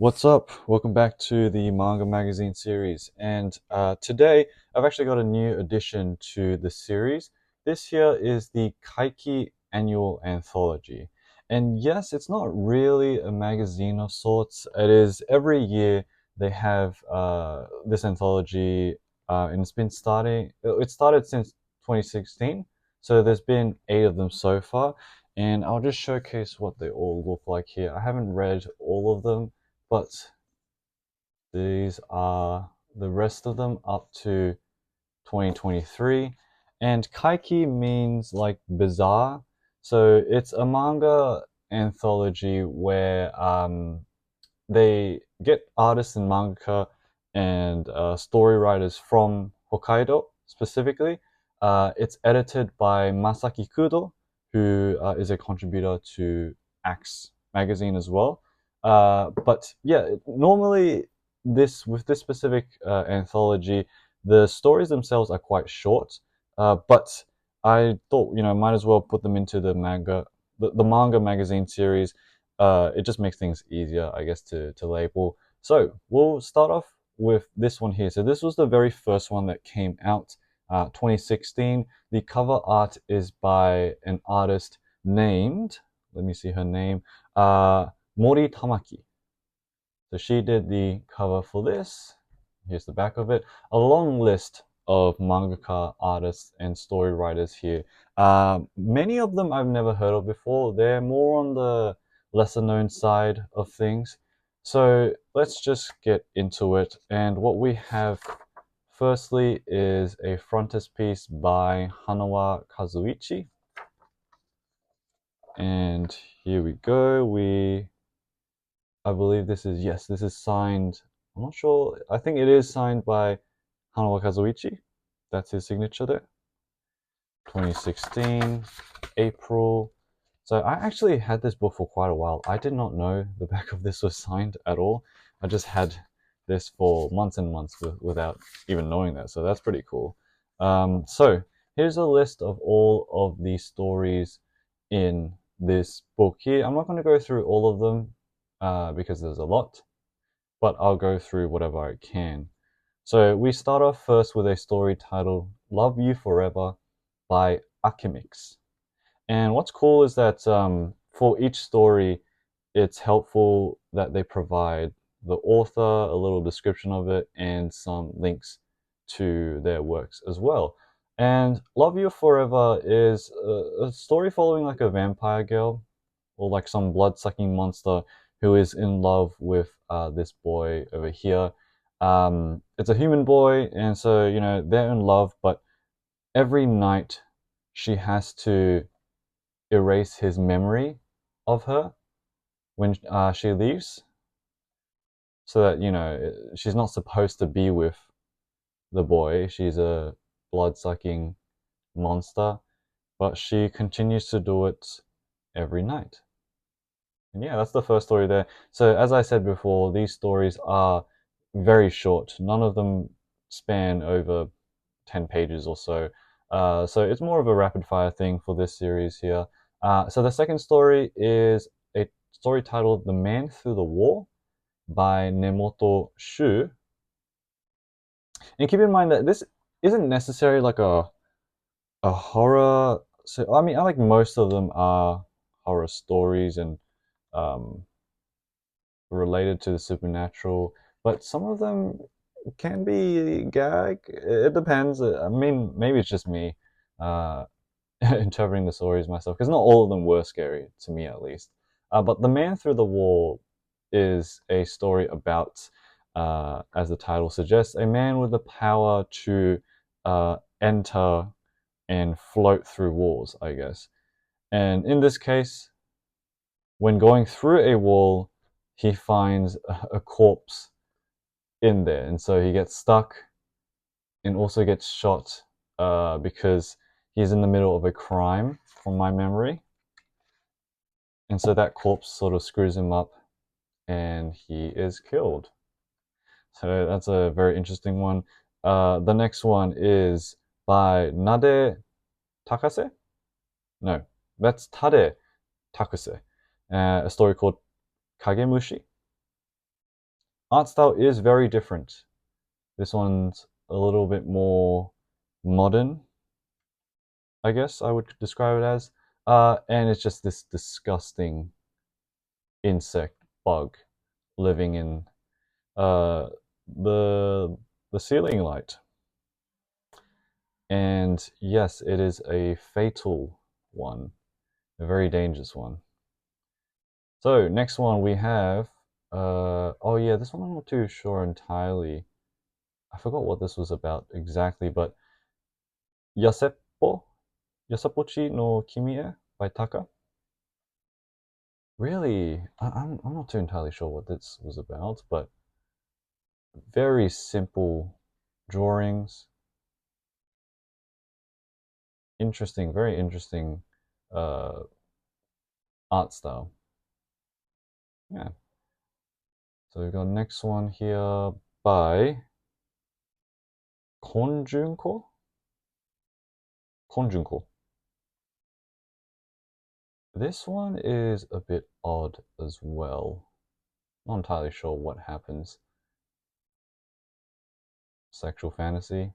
What's up? Welcome back to the Manga Magazine series. And today I've actually got a new addition to the series. This here is the Kaiki Annual Anthology. And yes, it's not really a magazine of sorts. It is every year they have this anthology, and it's been starting. It started since 2016, so there's been 8 of them so far. And I'll just showcase what they all look like here. I haven't read all of them, but these are the rest of them up to 2023. And Kaiki means like bizarre. So it's a manga anthology where they get artists and mangaka and story writers from Hokkaido specifically. It's edited by Masaki Kudo, who is a contributor to Axe magazine as well. But yeah, normally this specific anthology, the stories themselves are quite short, but I thought might as well put them into the manga magazine series. It just makes things easier, I guess, to label. So we'll start off with this one here. So this was the very first one that came out, 2016. The cover art is by an artist named, let me see her name, Mori Tamaki. So she did the cover for this. Here's the back of it. A long list of mangaka artists and story writers here. Many of them I've never heard of before. They're more on the lesser known side of things. So let's just get into it. And what we have firstly is a frontispiece by Hanawa Kazuichi. And here we go. I believe this is signed. I'm not sure. I think it is signed by Hanawa Kazuichi. That's his signature there. 2016, April. So I actually had this book for quite a while. I did not know the back of this was signed at all. I just had this for months and months without even knowing that. So that's pretty cool. So here's a list of all of the stories in this book here. I'm not going to go through all of them because there's a lot, but I'll go through whatever I can. So we start off first with a story titled Love You Forever by Akemix. And what's cool is that for each story, it's helpful that they provide the author, a little description of it, and some links to their works as well. And Love You Forever is a story following like a vampire girl or like some blood-sucking monster who is in love with this boy over here. It's a human boy, and so they're in love, but every night she has to erase his memory of her when she leaves, so that she's not supposed to be with the boy. She's a blood-sucking monster, but she continues to do it every night. And yeah, that's the first story there. So as I said before, these stories are very short. None of them span over 10 pages or so. So it's more of a rapid fire thing for this series here. So the second story is a story titled The Man Through the Wall by Nemoto Shuu. And keep in mind that this isn't necessarily like a horror. So I mean, I like most of them are horror stories and um, related to the supernatural, but some of them can be gag. It depends. I mean, maybe it's just me interpreting the stories myself, because not all of them were scary to me, at least. But The Man Through the Wall is a story about, as the title suggests, a man with the power to enter and float through walls, I guess. And in this case, when going through a wall, he finds a corpse in there, and so he gets stuck and also gets shot because he's in the middle of a crime, from my memory, and so that corpse sort of screws him up, and he is killed. So that's a very interesting one. The next one is by Tade Takuse. No, that's Tade Takuse. A story called Kagemushi. art style is very different. This one's a little bit more modern, I guess I would describe it as. And it's just this disgusting insect bug living in uh, the the ceiling light. And yes, it is a fatal one, a very dangerous one. So next one we have. Oh yeah, this one I'm not too sure entirely. I forgot what this was about exactly, but Yaseppo, Yaseppochi no Kimi by Taka. Really, I'm not too entirely sure what this was about, but very simple drawings. Interesting, very interesting uh, art style. Yeah. So we've got next one here by Konjunko. Konjunko. This one is a bit odd as well. Not entirely sure what happens. Sexual fantasy,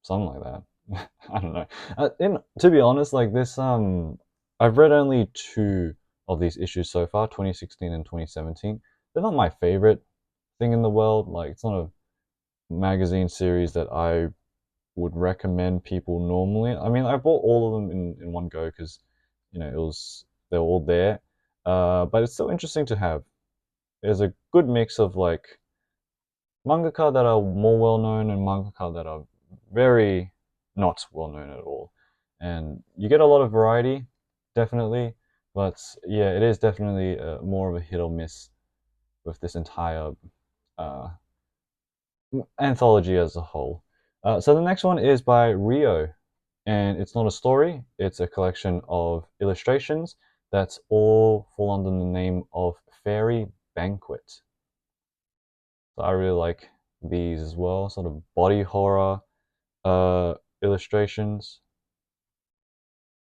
something like that. I don't know. To be honest, like this, I've read only two of these issues so far, 2016 and 2017. They're not my favorite thing in the world. Like it's not a magazine series that I would recommend people normally. I mean, I bought all of them in one go because they're all there. But it's still interesting to have. There's a good mix of like mangaka that are more well known and mangaka that are very not well known at all. And you get a lot of variety, definitely. But yeah, it is definitely more of a hit or miss with this entire uh, anthology as a whole. So the next one is by Rio, and it's not a story, it's a collection of illustrations that's all fall under the name of Fairy Banquet. So I really like these as well, sort of body horror illustrations.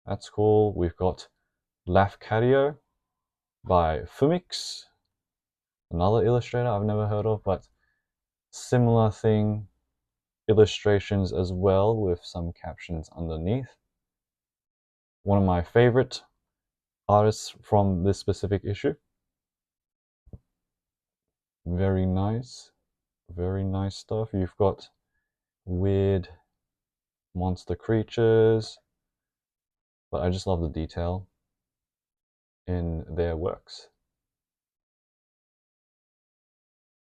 That's cool. We've got Lafcadio by FUMICS, another illustrator I've never heard of, but similar thing, illustrations as well with some captions underneath. One of my favorite artists from this specific issue. Very nice. Very nice stuff. You've got weird monster creatures, but I just love the detail in their works.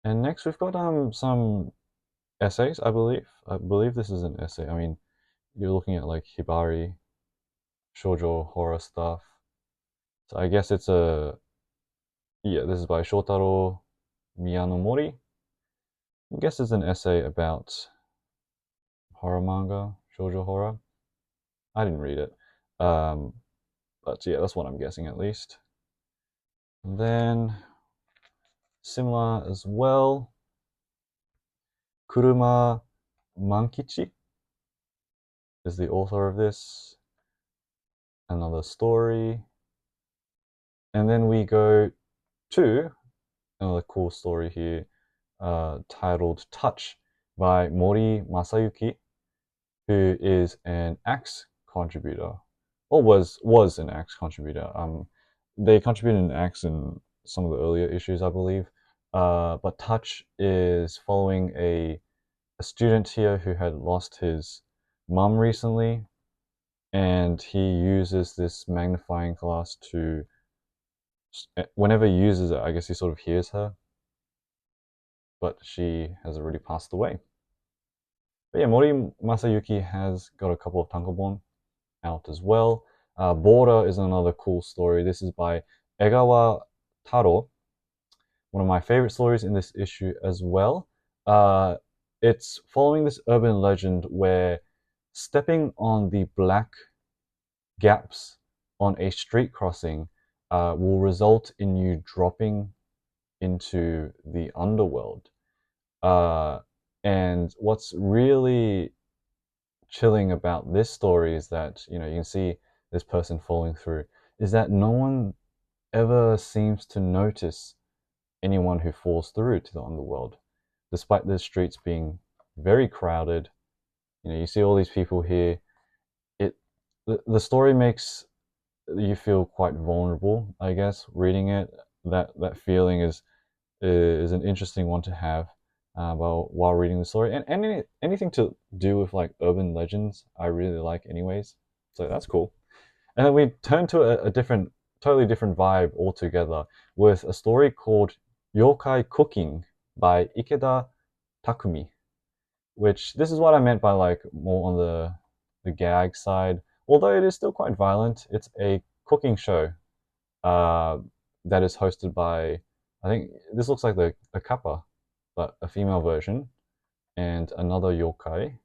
And next we've got some essays, I believe. I believe this is an essay. I mean, you're looking at like Hibari, shoujo horror stuff. So I guess it's a yeah, this is by Shotaro Miyanomori. I guess it's an essay about horror manga, shoujo horror. I didn't read it. Um, but yeah, that's what I'm guessing at least. And then similar as well, Kuruma Mankichi is the author of this. Another story. And then we go to another cool story here titled Touch by Mori Masayuki, who is an Axe contributor, or was an Axe contributor. They contributed an Axe in some of the earlier issues, I believe. But Touch is following a student here who had lost his mum recently, and he uses this magnifying glass to, whenever he uses it, I guess he sort of hears her, but she has already passed away. But yeah, Mori Masayuki has got a couple of tankobon out as well. Border is another cool story. This is by Egawa Tarou, one of my favorite stories in this issue as well. It's following this urban legend where stepping on the black gaps on a street crossing will result in you dropping into the underworld. Uh, and what's really chilling about this story is that you can see this person falling through is that no one ever seems to notice anyone who falls through to the underworld, despite the streets being very crowded. You see all these people here. It the story makes you feel quite vulnerable, I guess, reading it. That feeling is an interesting one to have while reading the story, and anything to do with like urban legends, I really like, anyways. So that's cool. And then we turn to a different, totally different vibe altogether with a story called Yokai Cooking by Ikeda Takumi. Which this is what I meant by like more on the gag side. Although it is still quite violent, it's a cooking show uh, that is hosted by, I think this looks like the kappa, but a female version, and another yokai.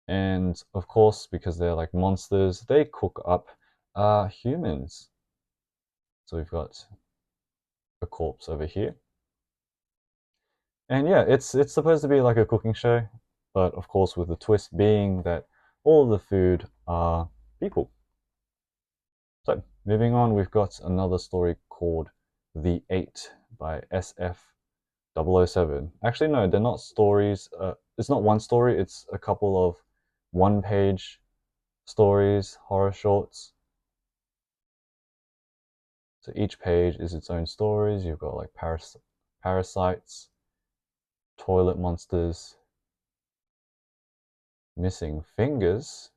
And of course, because they're like monsters, they cook up humans. So we've got a corpse over here. And yeah, it's supposed to be like a cooking show, but of course with the twist being that all the food are people. So moving on, we've got another story called The Eight by SF007. Actually, no, they're not stories. It's not one story. It's a couple of one-page stories, horror shorts. So each page is its own stories. You've got like parasites, toilet monsters, missing fingers,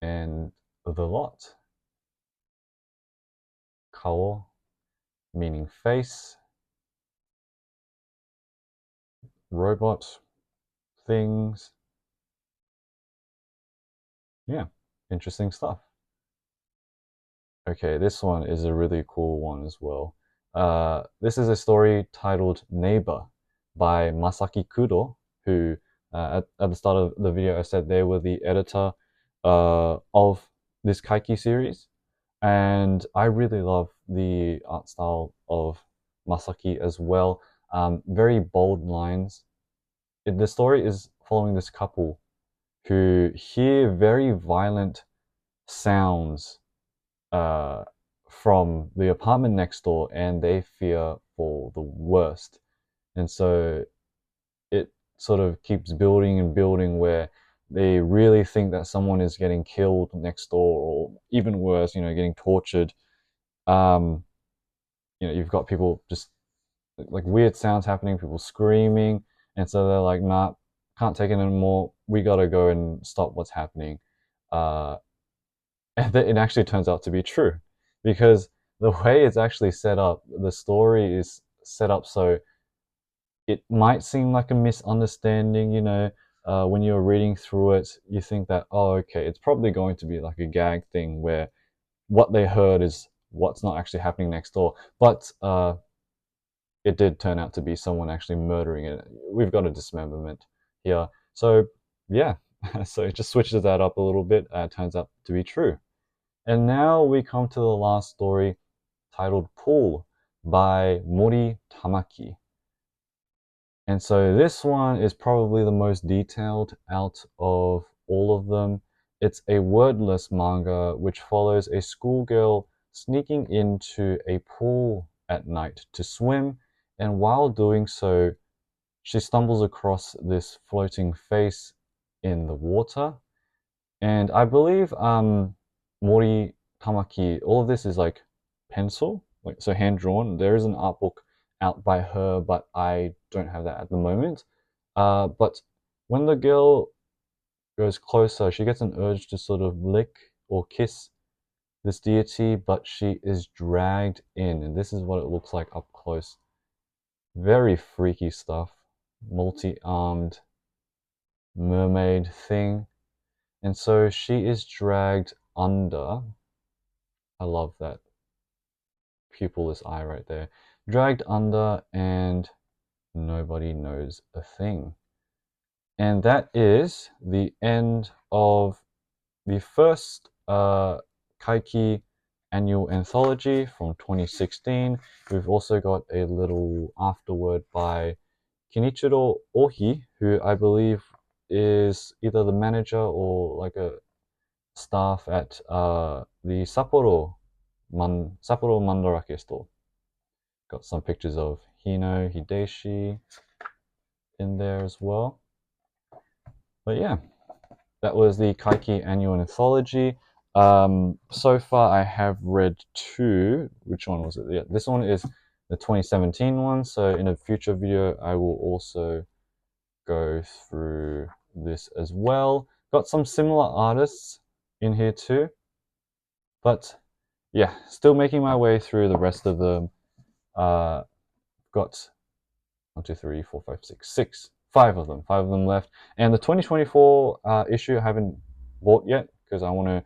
and the lot. Kao, meaning face, robot, things. Yeah, interesting stuff. Okay, this one is a really cool one as well. This is a story titled Neighbour by Masaki Kudo, who at the start of the video I said they were the editor of this Kaiki series. And I really love the art style of Masaki as well. Very bold lines. The story is following this couple who hear very violent sounds uh, from the apartment next door, and they fear for the worst. And so it sort of keeps building and building where they really think that someone is getting killed next door, or even worse, getting tortured. Um, you've got people just like weird sounds happening, people screaming, and so they're like, nah, can't take it anymore. We gotta go and stop what's happening. Uh, and then it actually turns out to be true because the way it's actually set up, the story is set up so it might seem like a misunderstanding. When you're reading through it, you think that, oh, okay, it's probably going to be like a gag thing where what they heard is what's not actually happening next door. But it did turn out to be someone actually murdering it. We've got a dismemberment here. So, yeah, so it just switches that up a little bit. Turns out to be true. And now we come to the last story titled Pool by Mori Tamaki. And so this one is probably the most detailed out of all of them. It's a wordless manga which follows a schoolgirl sneaking into a pool at night to swim, and while doing so, she stumbles across this floating face in the water. And I believe Mori Tamaki, all of this is like pencil, like so hand drawn. There is an art book out by her, but I don't have that at the moment. But when the girl goes closer, she gets an urge to sort of lick or kiss this deity, but she is dragged in, and this is what it looks like up close. Very freaky stuff. Multi-armed mermaid thing. And so she is dragged under. I love that pupilless eye right there. Dragged under, and nobody knows a thing. And that is the end of the first Kaiki annual anthology from 2016. We've also got a little afterword by Kenichiro Ohi, who I believe is either the manager or like a staff at the Sapporo Mandarake store. Got some pictures of Hino Hideshi in there as well. But yeah, that was the Kaiki annual anthology. So far I have read 2. Which one was it? Yeah, this one is the 2017 one. So in a future video, I will also go through this as well. Got some similar artists in here too. But yeah, still making my way through the rest of them. Got 1, 2, 3, 4, 5, 6, 5 of them. 5 of them left. And the 2024 issue I haven't bought yet because I want to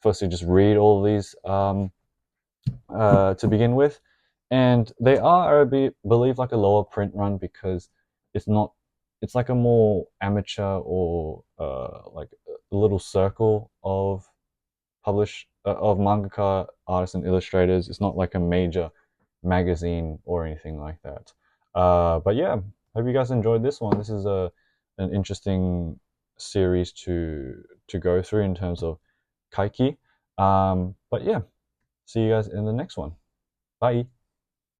firstly just read all of these to begin with. And they are, I believe, like a lower print run because it's not. It's like a more amateur or like a little circle of of mangaka artists and illustrators. It's not like a major magazine or anything like that. But yeah, hope you guys enjoyed this one. This is an interesting series to go through in terms of Kaiki. But yeah, see you guys in the next one. Bye.